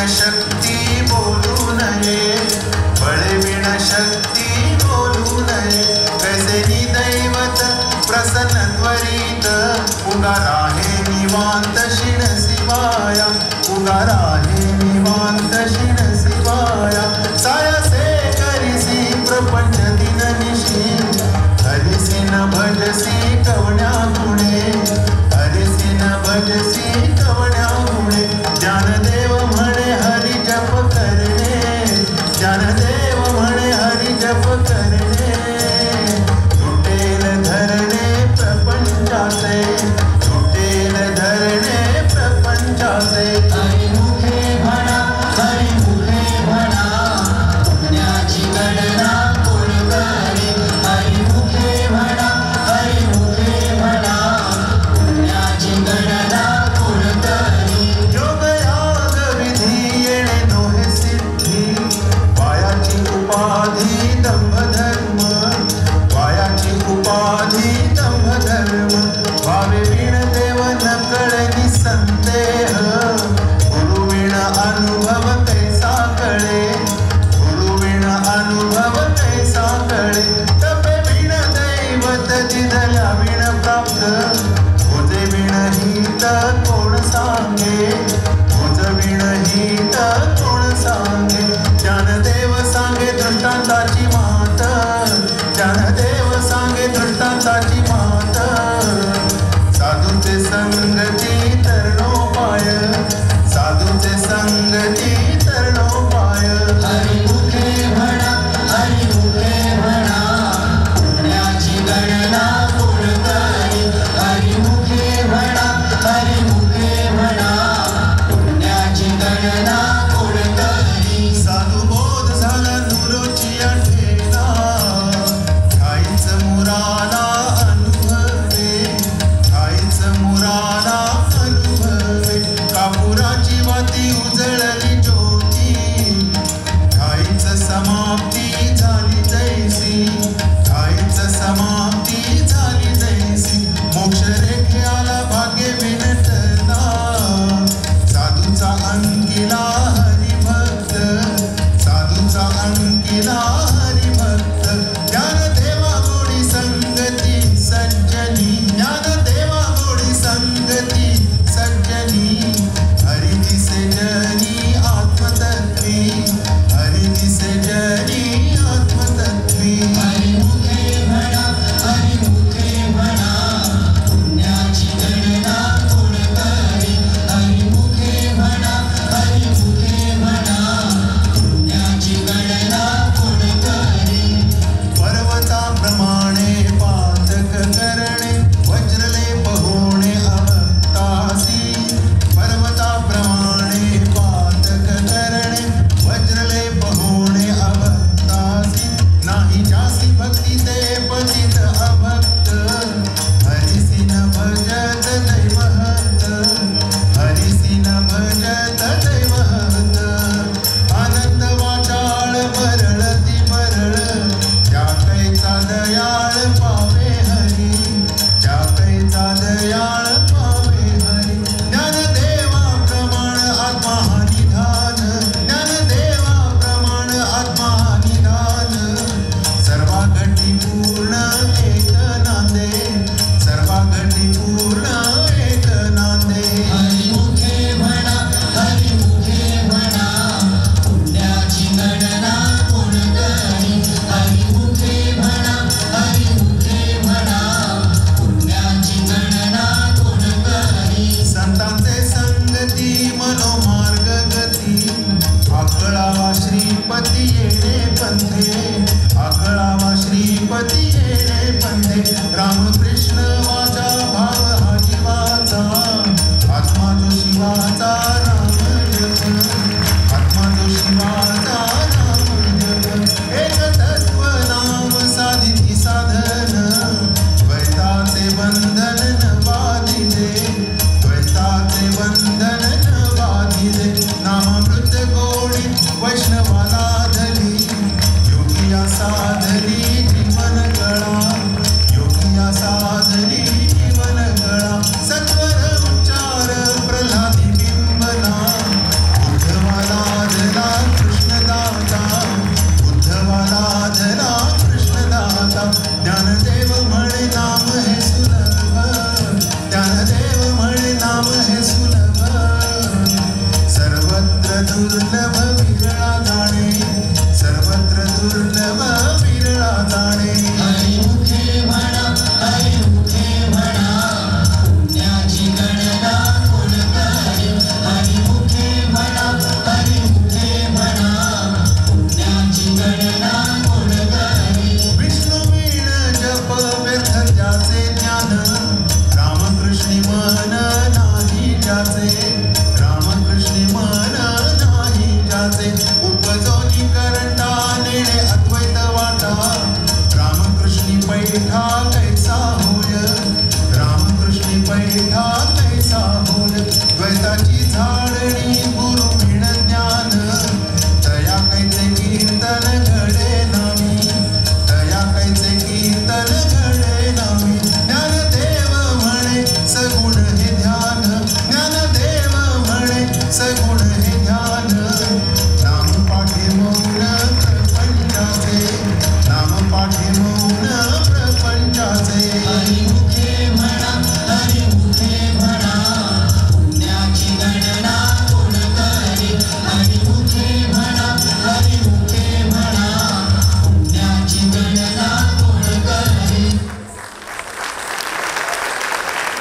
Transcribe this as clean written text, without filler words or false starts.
शक्ती बोलू नये, बळविण शक्ती बोलू नये. कैसे दैवत प्रसन्न त्वरित, उगारा हे निवांत शिण शिवाया, उगारा हे निवांत शिण शिवाया. सायसे करिसी प्रपंच दिन निशी, हरिसी न भजसी कवण्या गुणे, हरिसी न भजसी कवण्या गुणे. ज्ञानदेव म्हणे हरि जप करणे, ज्ञानदेव म्हणे हरि जप करणे. तुटेल धरणे प्रपंचाचे, तुटेल धरणे प्रपंचाचे. हरिमुखे म्हणा, हरिमुखे म्हणा, पुण्याची गणना कोण करे. हरिमुखे म्हणा, हरिमुखे म्हणा, पुण्याची गणना कोण करे. योग याग विधी येणे नोहे सिद्धी, वायाची उपाधी दंभ धर्म, वायाची उपाधी दंभ धर्म. भावे विण देव न कळे संदेह, गुरुविण अनुभव कैसा कळे, गुरुविण अनुभव कैसा कळे. तपे विण दैवत जिधल्या विण प्राप्त, तुझे विण हित कोण सांगे, तुझ विण हित कोण सांगे. ज्ञानदेव सांगे दृष्टांताची मात, ज्ञानदेव सांगे दृष्टांताची मात. साधूचे संगती तरणोपाय, साधूचे संगती तरणोपाय. हरिमुखे म्हणा, हरिमुखे म्हणा, पुण्याची गणना कोण करे. हरिमुखे म्हणा, हरिमुखे म्हणा, पुण्याची गणना कोण करे. साधू बोध झाला नुरोची आठेना, ठाईच मुराला अनुभवे, ठाईच मुराला अनुभवे. कापुराची वाती उजळली ज्योती, ठाईच समाप्ती झाली जैसी, ठाईच समाप्ती झाली जैसी. मोक्ष रेखे आला भाग्य विनटला, साधूचा अंकिला हरिभक्त, साधूचा अंकिला हरिभक्त. ज्ञानदेवा गोडी संगती सज्जनी, ज्ञानदेवा गोडी संगती सज्जनी. हरि दिसे जनी आत्मतत्वी, हरि दिसे जनी आत्मतत्वी. हरिमुखे म्हणा, हरिमुखे म्हणा, पुण्याची गणना कोण करे. हरिमुखे म्हणा, हरिमुखे म्हणा, पुण्याची गणना कोण करे. पर्वताप्रमाणे पातक करणे, वज्रलेप होणे अभक्तासी. पर्वताप्रमाणे पातक करणे, वज्रलेप होणे अभक्तासी. नाही जासी भक्ती ते पतित अभक्त, हरिसी न भजत दैवहत, हरिसी न भजत दैवहत. आनंद वाचाळ मरळती मरळ, त्या कैचा दयाळ पावे हरी, त्या कैचा दयाळ पावे हरी. ज्ञानदेवा प्रमाण आत्मा हा निधान, ज्ञानदेवा प्रमाण आत्मा हा निधान. सर्वागटी पूर्ण एक नांदे, सर्वागटी पूर्ण एक नांदे. हरिमुखे म्हणा, हरिमुखे दुर्लभ